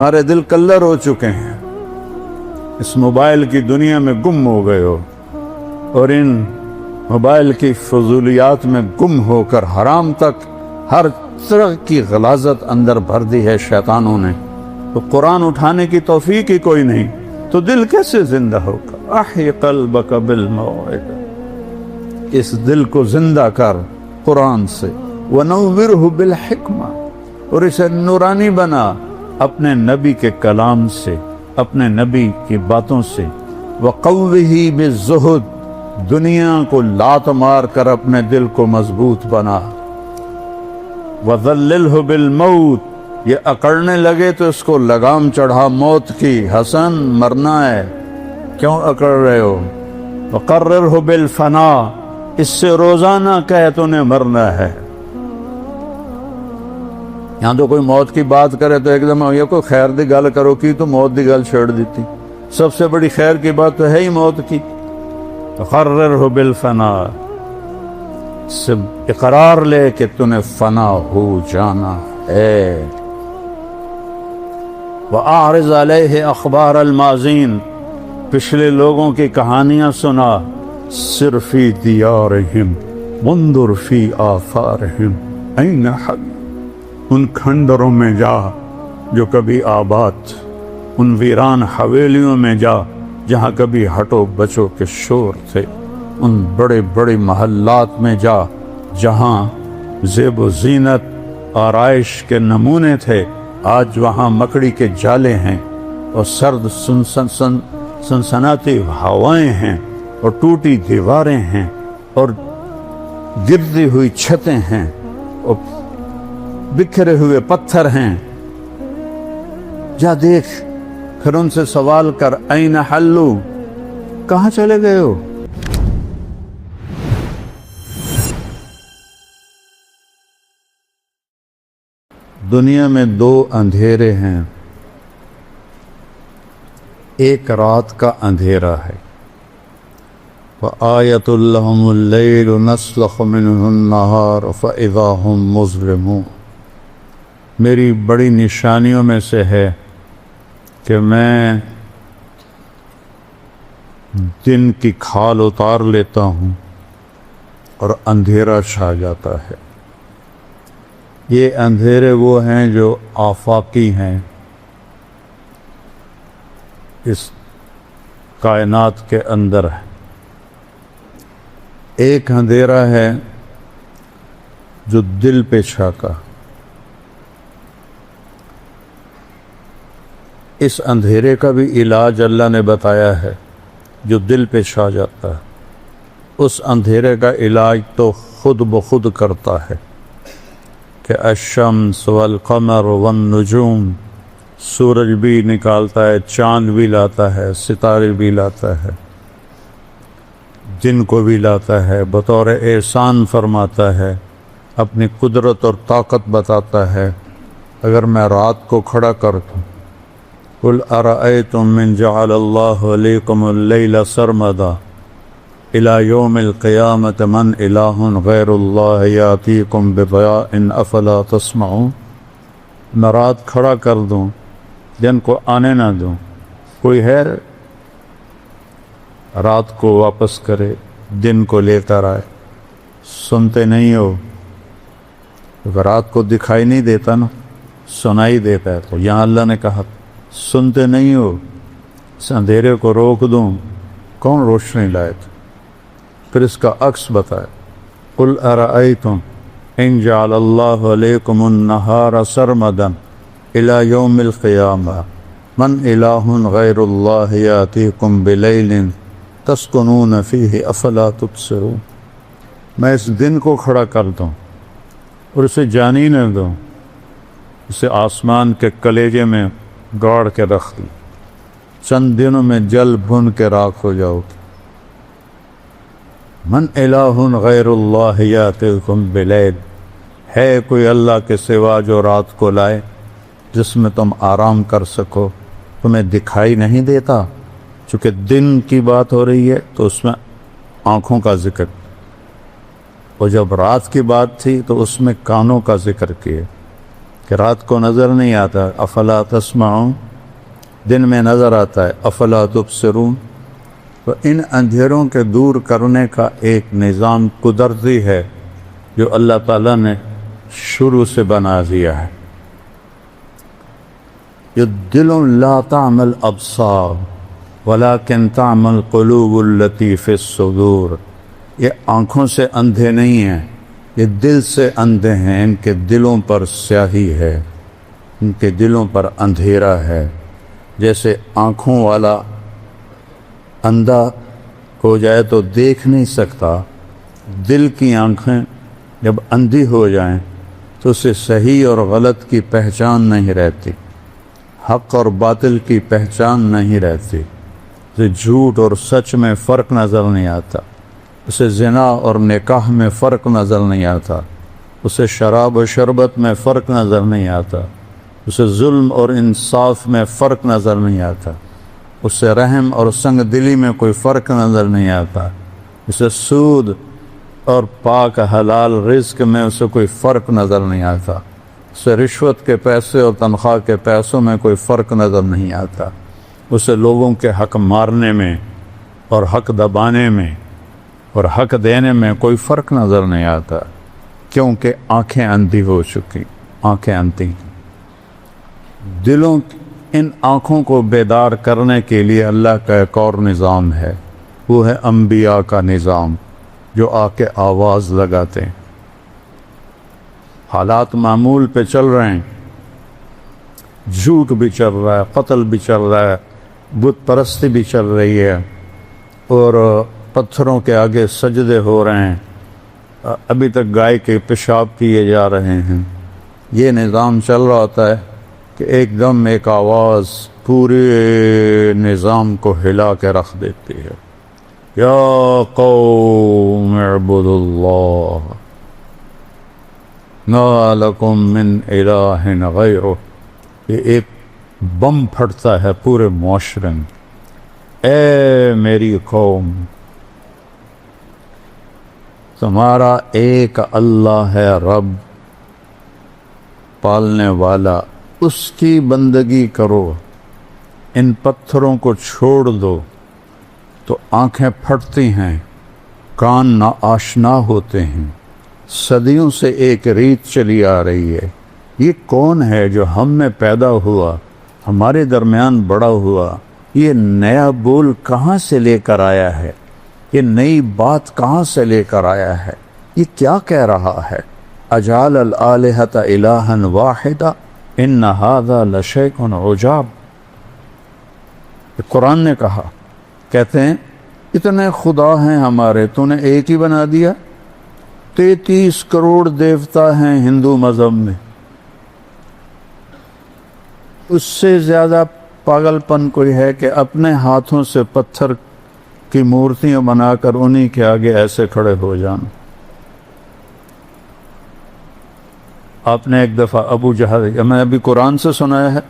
ہمارے دل کلر ہو چکے ہیں، اس موبائل کی دنیا میں گم ہو گئے ہو، اور ان موبائل کی فضولیات میں گم ہو کر حرام تک ہر طرح کی غلاظت اندر بھر دی ہے شیطانوں نے۔ تو قرآن اٹھانے کی توفیق ہی کوئی نہیں، تو دل کیسے زندہ ہوگا؟ احی قلبک بالموعظہ، اس دل کو زندہ کر قرآن سے، ونورہ بالحکمہ، اور اسے نورانی بنا اپنے نبی کے کلام سے، اپنے نبی کی باتوں سے، وقوہ بالزہد، دنیا کو لات مار کر اپنے دل کو مضبوط بنا، وذللہ بالموت، یہ اکڑنے لگے تو اس کو لگام چڑھا موت کی، حسن مرنا ہے کیوں اکڑ رہے ہو؟ وقررہ بالفنا، اس سے روزانہ کہے تو نے مرنا ہے۔ یہاں تو کوئی موت کی بات کرے تو ایک دم یہ کوئی خیر دی گل کرو کی تو موت دی گل چھوڑ دیتی، سب سے بڑی خیر کی بات تو ہے ہی موت کی۔ وقررہ بالفنا، سے اقرار لے کہ تو نے فنا ہو جانا ہے۔ وَأَعْرِضْ عَلَيْهِ أَخْبَارَ الْمَاضِينَ، پچھلے لوگوں کی کہانیاں سنا، سِرْ فِي دِيَارِهِمْ وَانْظُرْ فِي آثَارِهِمْ أَيْنَ حَلُّوا، ان کھنڈروں میں جا جو کبھی آباد، ان ویران حویلیوں میں جا جہاں کبھی ہٹو بچو کے شور تھے، ان بڑے بڑے محلات میں جا جہاں زیب و زینت آرائش کے نمونے تھے، آج وہاں مکڑی کے جالے ہیں اور سرد سنسناتی ہوائیں ہیں اور ٹوٹی دیواریں ہیں اور گرتی ہوئی چھتیں ہیں اور بکھرے ہوئے پتھر ہیں۔ جا دیکھ، پھر ان سے سوال کر، این حلو، کہاں چلے گئے ہو؟ دنیا میں دو اندھیرے ہیں، ایک رات کا اندھیرا ہے، وَآیَةٌ لَهُمُ اللَّيْلُ نَسْلَخُ مِنْهُ النَّهَارَ فَإِذَا هُمْ مُظْلِمُونَ، میری بڑی نشانیوں میں سے ہے کہ میں دن کی کھال اتار لیتا ہوں اور اندھیرا چھا جاتا ہے۔ یہ اندھیرے وہ ہیں جو آفاقی ہیں، اس کائنات کے اندر ہے۔ ایک اندھیرا ہے جو دل پہ چھاکا، اس اندھیرے کا بھی علاج اللہ نے بتایا ہے، جو دل پہ چھا جاتا ہے اس اندھیرے کا علاج تو خود بخود کرتا ہے کہ الشمس والقمر والنجوم، سورج بھی نکالتا ہے، چاند بھی لاتا ہے، ستارے بھی لاتا ہے، دن کو بھی لاتا ہے، بطور احسان فرماتا ہے، اپنی قدرت اور طاقت بتاتا ہے۔ اگر میں رات کو کھڑا کر دوں، قل ارأیتم من جعل اللہ علیکم اللیل سرمدا الی یوم القیامت من الہ غیر اللہ یاتیکم بضیاء افلا تسمعون، میں رات کھڑا کر دوں، دن کو آنے نہ دوں، کوئی ہے رات کو واپس کرے، دن کو لے کر آئے؟ سنتے نہیں ہو؟ اگر رات کو دکھائی نہیں دیتا نا، سنائی دیتا ہے، تو یہاں اللہ نے کہا سنتے نہیں ہو، اس اندھیرے کو روک دوں، کون روشنی لائے تھے؟ پھر اس کا عکس بتایا، قل ارأیتم ان جعل اللہ علیکم النہار سرمدا الی یوم القیامہ من الہ غیر اللہ یاتیکم بلیل تسکنون فیہ افلا تبصرون، میں اس دن کو کھڑا کر دوں اور اسے جانی نہ دوں، اسے آسمان کے کلیجے میں گاڑ کے رکھ دوں، چند دنوں میں جل بھن کے راکھ ہو جاؤ گی۔ من الہ غیر اللہ یاتیکم بلیل، ہے کوئی اللہ کے سوا جو رات کو لائے جس میں تم آرام کر سکو؟ تمہیں دکھائی نہیں دیتا؟ چونکہ دن کی بات ہو رہی ہے تو اس میں آنکھوں کا ذکر، اور جب رات کی بات تھی تو اس میں کانوں کا ذکر کیے کہ رات کو نظر نہیں آتا افلا تسمعون، دن میں نظر آتا ہے افلا تبصرون۔ تو ان اندھیروں کے دور کرنے کا ایک نظام قدرتی ہے جو اللہ تعالیٰ نے شروع سے بنا دیا ہے۔ یہ دل لا تعمل ابصار ولکن تعمل قلوب التی فی الصدور، یہ آنکھوں سے اندھے نہیں ہیں، یہ دل سے اندھے ہیں، ان کے دلوں پر سیاہی ہے، ان کے دلوں پر اندھیرا ہے۔ جیسے آنکھوں والا اندھا ہو جائے تو دیکھ نہیں سکتا، دل کی آنکھیں جب اندھی ہو جائیں تو اسے صحیح اور غلط کی پہچان نہیں رہتی، حق اور باطل کی پہچان نہیں رہتی، اسے جھوٹ اور سچ میں فرق نظر نہیں آتا، اسے زنا اور نکاح میں فرق نظر نہیں آتا، اسے شراب و شربت میں فرق نظر نہیں آتا، اسے ظلم اور انصاف میں فرق نظر نہیں آتا، اسے رحم اور سنگ دلی میں کوئی فرق نظر نہیں آتا، اسے سود اور پاک حلال رزق میں اسے کوئی فرق نظر نہیں آتا، اسے رشوت کے پیسے اور تنخواہ کے پیسوں میں کوئی فرق نظر نہیں آتا، اسے لوگوں کے حق مارنے میں اور حق دبانے میں اور حق دینے میں کوئی فرق نظر نہیں آتا، کیونکہ آنکھیں اندھی ہو چکی، آنکھیں اندھی۔ دلوں ان آنکھوں کو بیدار کرنے کے لیے اللہ کا ایک اور نظام ہے، وہ ہے انبیاء کا نظام جو آ کے آواز لگاتے ہیں۔ حالات معمول پہ چل رہے ہیں، جھوٹ بھی چل رہا ہے، قتل بھی چل رہا ہے، بت پرستی بھی چل رہی ہے، اور پتھروں کے آگے سجدے ہو رہے ہیں، ابھی تک گائے کے پیشاب کیے جا رہے ہیں۔ یہ نظام چل رہا ہوتا ہے کہ ایک دم ایک آواز پورے نظام کو ہلا کے رکھ دیتی ہے، یا قوم اعبدوا اللہ ما لکم من الہ غیرہ۔ یہ ایک بم پھٹتا ہے پورے معاشرے میں، اے میری قوم، تمہارا ایک اللہ ہے رب پالنے والا، اس کی بندگی کرو، ان پتھروں کو چھوڑ دو۔ تو آنکھیں پھٹتی ہیں، کان ناآشنا ہوتے ہیں، صدیوں سے ایک ریت چلی آ رہی ہے، یہ کون ہے جو ہم میں پیدا ہوا، ہمارے درمیان بڑا ہوا، یہ نیا بول کہاں سے لے کر آیا ہے، یہ نئی بات کہاں سے لے کر آیا ہے، یہ کیا کہہ رہا ہے، اجعل الآلہۃ الہا واحدا ان ھذا لشیء عجاب۔ قرآن نے کہا، کہتے ہیں اتنے خدا ہیں ہمارے، تو نے ایک ہی بنا دیا؟ 33 کروڑ دیوتا ہیں ہندو مذہب میں، اس سے زیادہ پاگل پن کوئی ہے کہ اپنے ہاتھوں سے پتھر کی مورتیاں بنا کر انہی کے آگے ایسے کھڑے ہو جانا۔ آپ نے ایک دفعہ ابو جہل، میں ابھی قرآن سے سنایا ہے،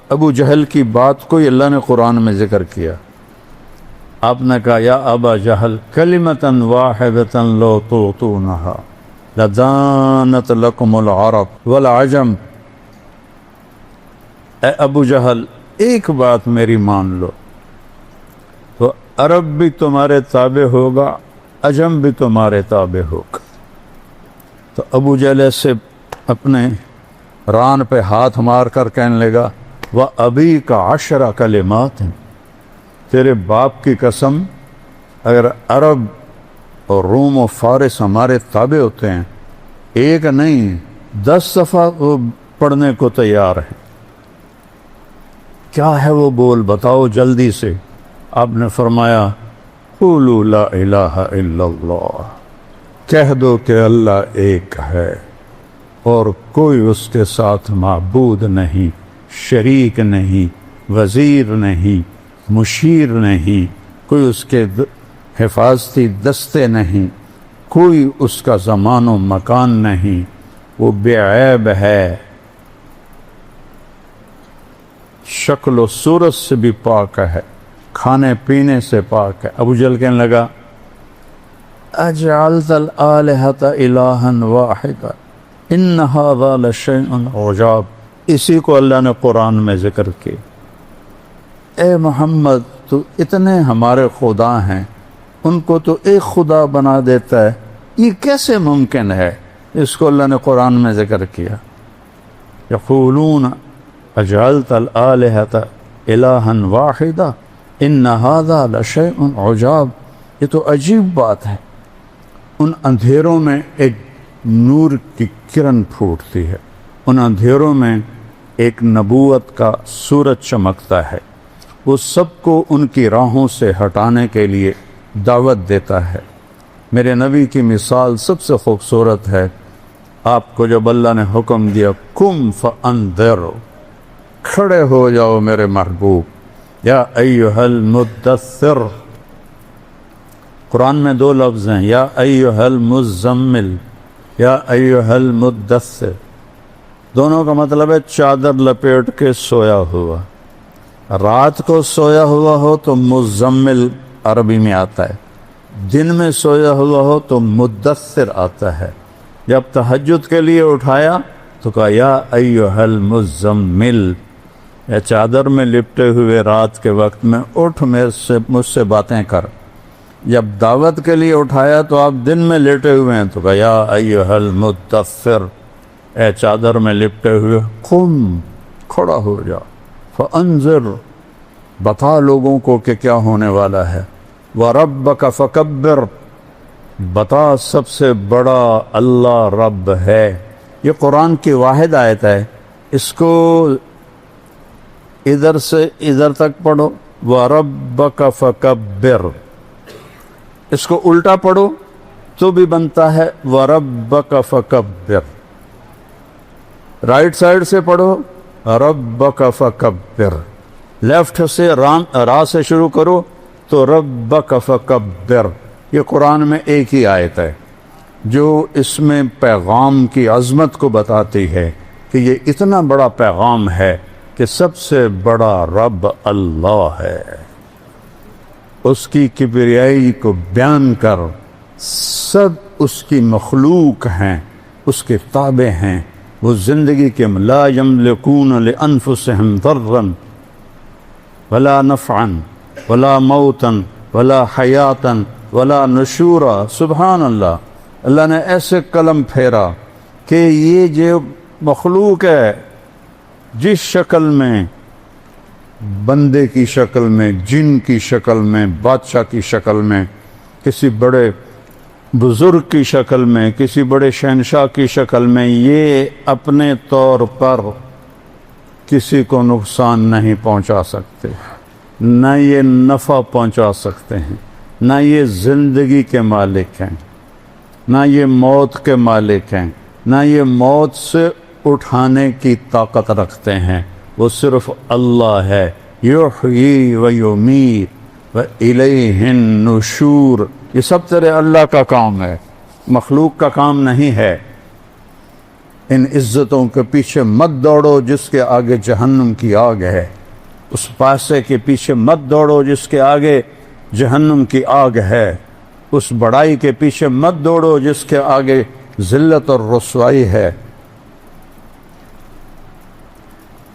ابو جہل کی بات کو اللہ نے قرآن میں ذکر کیا۔ آپ نے کہا، یا ابا جہل کلمۃ واحدۃ لو تعطونها لدانت لکم العرب والعجم۔ اے ابو جہل، ایک بات میری مان لو تو عرب بھی تمہارے تابع ہوگا، عجم بھی تمہارے تابع ہوگا۔ تو ابو جہل سے اپنے ران پہ ہاتھ مار کر کہنے لگا، وَأَبِيكَ 10 کلمات ہیں، تیرے باپ کی قسم، اگر عرب اور روم و فارس ہمارے تابع ہوتے ہیں، ایک نہیں 10 دفعہ وہ پڑھنے کو تیار ہے۔ کیا ہے وہ بول، بتاؤ جلدی سے۔ آپ نے فرمایا، قولوا لا الہ الا اللہ، کہہ دو کہ اللہ ایک ہے اور کوئی اس کے ساتھ معبود نہیں، شریک نہیں، وزیر نہیں، مشیر نہیں، کوئی اس کے حفاظتی دستے نہیں، کوئی اس کا زمان و مکان نہیں، وہ بے عیب ہے، شکل و صورت سے بھی پاک ہے، کھانے پینے سے پاک ہے۔ ابو جہل کہنے لگا، اجعلت الآلہۃ الہا واحدا، ان ھذا لشیء عجاب، اسی کو اللہ نے قرآن میں ذکر کی۔ اے محمد تو اتنے ہمارے خدا ہیں، ان کو تو ایک خدا بنا دیتا ہے، یہ کیسے ممکن ہے؟ اس کو اللہ نے قرآن میں ذکر کیا۔ یقولون اجعلت الآلہۃ الہا واحدا ان ھذا لشیء عجاب، یہ تو عجیب بات ہے۔ ان اندھیروں میں ایک نور کی کرن پھوٹتی ہے، ان اندھیروں میں ایک نبوت کا سورج چمکتا ہے، وہ سب کو ان کی راہوں سے ہٹانے کے لیے دعوت دیتا ہے۔ میرے نبی کی مثال سب سے خوبصورت ہے۔ آپ کو جب اللہ نے حکم دیا قم فانذر، کھڑے ہو جاؤ میرے محبوب، یا ایھا المدثر، قرآن میں دو لفظ ہیں، یا ایھا المزمل، یا ایھا المدثر، دونوں کا مطلب ہے چادر لپیٹ کے سویا ہوا۔ رات کو سویا ہوا ہو تو مزمل عربی میں آتا ہے، دن میں سویا ہوا ہو تو مدثر آتا ہے۔ جب تہجد کے لیے اٹھایا تو کہا یا ایھا المزمل، یا چادر میں لپٹے ہوئے رات کے وقت میں اٹھ مجھ سے باتیں کر۔ جب دعوت کے لیے اٹھایا تو آپ دن میں لیٹے ہوئے ہیں تو کہا یا ایھا المدثر، اے چادر میں لپٹے ہوئے قم، کھڑا ہو جا، فانذر، بتا لوگوں کو کہ کیا ہونے والا ہے، وربک فکبر، بتا سب سے بڑا اللہ رب ہے۔ یہ قرآن کی واحد آیت ہے، اس کو ادھر سے ادھر تک پڑھو، وربک فکبر، اس کو الٹا پڑھو تو بھی بنتا ہے وربک فکبر، رائٹ سائڈ سے پڑھو ربک فکبر، لیفٹ سے را سے شروع کرو تو ربک فکبر۔ یہ قرآن میں ایک ہی آیت ہے جو اس میں پیغام کی عظمت کو بتاتی ہے کہ یہ اتنا بڑا پیغام ہے کہ سب سے بڑا رب اللہ ہے۔ اس کی کبریائی کو بیان کر، سب اس کی مخلوق ہیں، اس کے تابع ہیں، وہ زندگی کے لا یملکون لانفسہم ضرا ولا نفعا ولا موتا ولا حیاتا ولا نشورا۔ سبحان اللہ، اللہ نے ایسے قلم پھیرا کہ یہ جو مخلوق ہے، جس شکل میں، بندے کی شکل میں، جن کی شکل میں، بادشاہ کی شکل میں، کسی بڑے بزرگ کی شکل میں، کسی بڑے شہنشاہ کی شکل میں، یہ اپنے طور پر کسی کو نقصان نہیں پہنچا سکتے، نہ یہ نفع پہنچا سکتے ہیں، نہ یہ زندگی کے مالک ہیں، نہ یہ موت کے مالک ہیں، نہ یہ موت سے اٹھانے کی طاقت رکھتے ہیں، وہ صرف اللہ ہے۔ یحیی و یمیت و الیہ النشور، یہ سب تیرے اللہ کا کام ہے، مخلوق کا کام نہیں ہے۔ ان عزتوں کے پیچھے مت دوڑو جس کے آگے جہنم کی آگ ہے، اس پیسے کے پیچھے مت دوڑو جس کے آگے جہنم کی آگ ہے، اس بڑائی کے پیچھے مت دوڑو جس کے آگے ذلت اور رسوائی ہے۔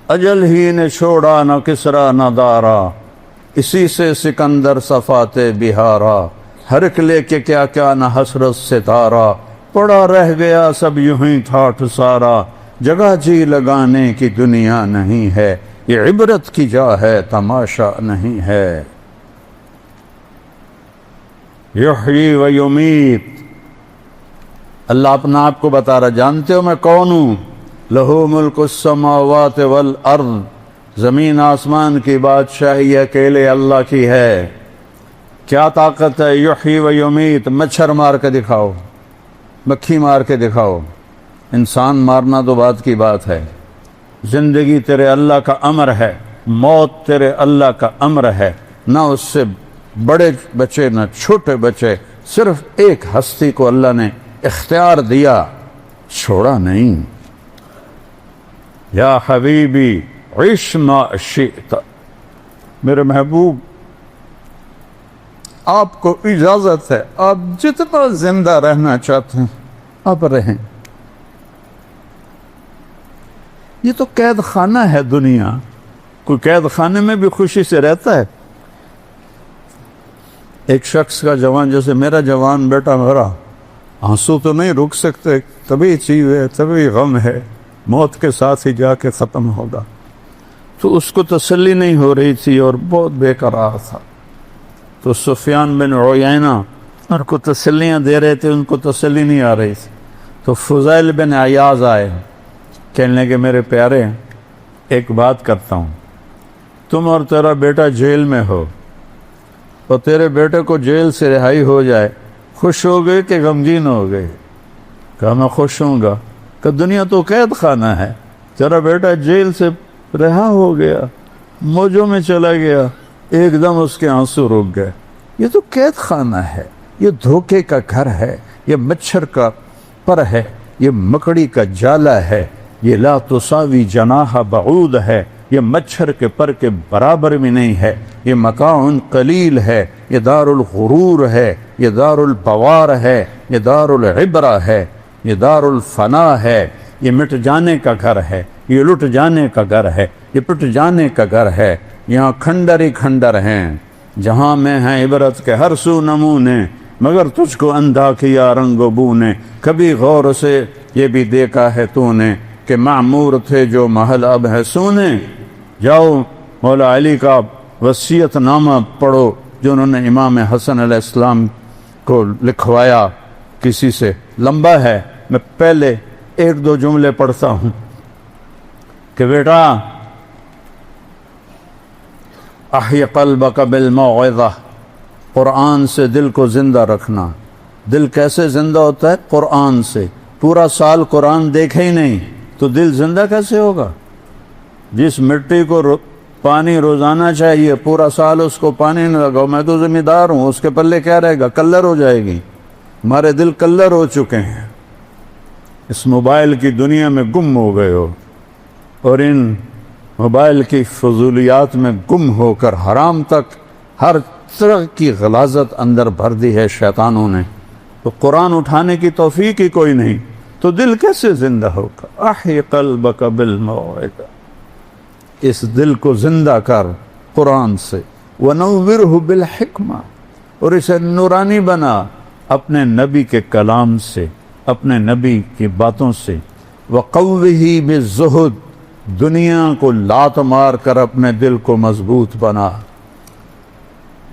اجل ہی نے چھوڑا نہ کسرا نہ دارا، اسی سے سکندر صفات بہارا، ہر ایک لے کے کیا کیا نہ حسرت ستارہ، پڑا رہ گیا سب یوں ہی ٹھاٹھ سارا، جگہ جی لگانے کی دنیا نہیں ہے، یہ عبرت کی جا ہے تماشا نہیں ہے۔ یحیی و یمیت، اللہ اپنا آپ کو بتا رہا، جانتے ہو میں کون ہوں؟ لہو ملک السماوات والارض، زمین آسمان کی بادشاہی اکیلے اللہ کی ہے۔ کیا طاقت ہے؟ یحیی و یمیت، مچھر مار کے دکھاؤ، مکھی مار کے دکھاؤ، انسان مارنا تو بات کی بات ہے۔ زندگی تیرے اللہ کا امر ہے، موت تیرے اللہ کا امر ہے، نہ اس سے بڑے بچے نہ چھوٹے بچے، صرف ایک ہستی کو اللہ نے اختیار دیا، چھوڑا نہیں۔ یا حبیبی عش ما شئت، میرے محبوب آپ کو اجازت ہے، آپ جتنا زندہ رہنا چاہتے ہیں آپ رہیں، یہ تو قید خانہ ہے دنیا. کوئی قید خانے میں بھی خوشی سے رہتا ہے؟ ایک شخص کا جوان، جیسے میرا جوان بیٹا مرا، آنسو تو نہیں رک سکتے، طبی چیز ہے، طبی غم ہے، موت کے ساتھ ہی جا کے ختم ہوگا. تو اس کو تسلی نہیں ہو رہی تھی اور بہت بے قرار تھا. تو سفیان بن عیینہ ان کو تسلیاں دے رہے تھے، ان کو تسلی نہیں آ رہی تھی. تو فضیل بن عیاض آئے، کہنے کہ میرے پیارے ایک بات کرتا ہوں، تم اور تیرا بیٹا جیل میں ہو اور تیرے بیٹے کو جیل سے رہائی ہو جائے، خوش ہو گئے کہ غمگین ہو گئے؟ کہا میں خوش ہوں گا. کہ دنیا تو قید خانہ ہے، تیرا بیٹا جیل سے رہا ہو گیا، موجوں میں چلا گیا، ایک دم اس کے آنسو رک گئے. یہ تو قید خانہ ہے، یہ دھوکے کا گھر ہے، یہ مچھر کا پر ہے، یہ مکڑی کا جالا ہے، یہ لا تساوی جناح بعود ہے، یہ مچھر کے پر کے برابر بھی نہیں ہے، یہ مکان قلیل ہے، یہ دار الغرور ہے، یہ دار البوار ہے، یہ دار العبرہ ہے، یہ دار الفنا ہے، یہ مٹ جانے کا گھر ہے، یہ لٹ جانے کا گھر ہے، یہ پٹ جانے کا گھر ہے. یہاں کھنڈر ہی کھنڈر ہیں، جہاں میں ہیں عبرت کے ہر سو نمونے، مگر تجھ کو اندھا کیا رنگ و بو نے. کبھی غور سے یہ بھی دیکھا ہے تو نے کہ معمور تھے جو محل اب ہے سونے. جاؤ مولا علی کا وصیت نامہ پڑھو جو انہوں نے امام حسن علیہ السلام کو لکھوایا کسی سے، لمبا ہے، میں پہلے ایک دو جملے پڑھتا ہوں کہ بیٹا احی قلبک بالموعظہ، قرآن سے دل کو زندہ رکھنا. دل کیسے زندہ ہوتا ہے؟ قرآن سے. پورا سال قرآن دیکھے ہی نہیں تو دل زندہ کیسے ہوگا؟ جس مٹی کو پانی روزانہ چاہیے، پورا سال اس کو پانی نہ لگاؤ، میں تو ذمہ دار ہوں، اس کے پلے کیا رہے گا؟ کلر ہو جائے گی. ہمارے دل کلر ہو چکے ہیں، اس موبائل کی دنیا میں گم ہو گئے ہو، اور ان موبائل کی فضولیات میں گم ہو کر حرام تک ہر طرح کی غلاظت اندر بھر دی ہے شیطانوں نے. تو قرآن اٹھانے کی توفیق ہی کوئی نہیں، تو دل کیسے زندہ ہوگا؟ احی قلبک بالموعظہ، اس دل کو زندہ کر قرآن سے. ونورہ بالحکمہ، اور اسے نورانی بنا اپنے نبی کے کلام سے، اپنے نبی کی باتوں سے. وقوہ بالزہد، دنیا کو لات مار کر اپنے دل کو مضبوط بنا.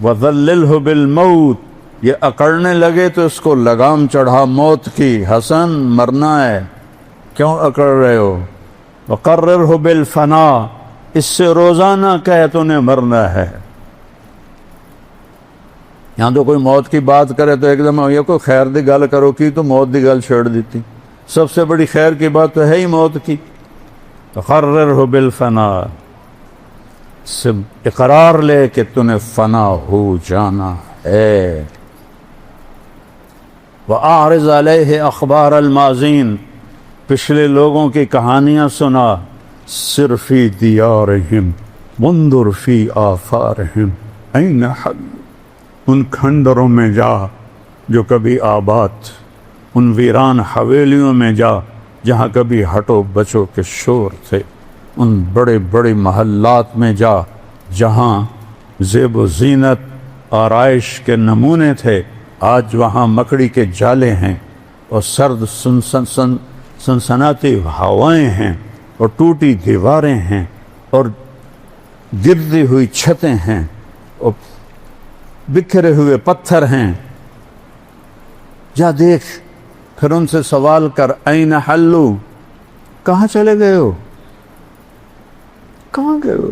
وذللہ بالموت، یہ اکڑنے لگے تو اس کو لگام چڑھا موت کی. حسن مرنا ہے، کیوں اکڑ رہے ہو؟ وقررہ بالفنا، اس سے روزانہ کہے تو نے مرنا ہے. یہاں تو کوئی موت کی بات کرے تو ایک دم یہ کوئی خیر دی گل کرو کی تو موت دی گل چھیڑ دیتی. سب سے بڑی خیر کی بات تو ہے ہی موت کی. وقررہ بالفنا، سے اقرار لے کہ تو نے فنا ہو جانا ہے. وَأَعْرِضْ عَلَيْهِ أَخْبَارَ الْمَاضِينَ، پچھلے لوگوں کی کہانیاں سنا. سِرْ فِي دِيَارِهِمْ وَانْظُرْ فِي آثَارِهِمْ أَيْنَ حَلُّوا، ان کھنڈروں میں جا جو کبھی آباد، ان ویران حویلیوں میں جا جہاں کبھی ہٹو بچو کے شور تھے، ان بڑے بڑے محلات میں جا جہاں زیب و زینت آرائش کے نمونے تھے. آج وہاں مکڑی کے جالے ہیں اور سرد سنسناتی ہوائیں ہیں اور ٹوٹی دیواریں ہیں اور گرتی ہوئی چھتیں ہیں اور بکھرے ہوئے پتھر ہیں. جا دیکھ، پھر ان سے سوال کر این حلو، کہاں چلے گئے ہو؟ کہاں گئے ہو؟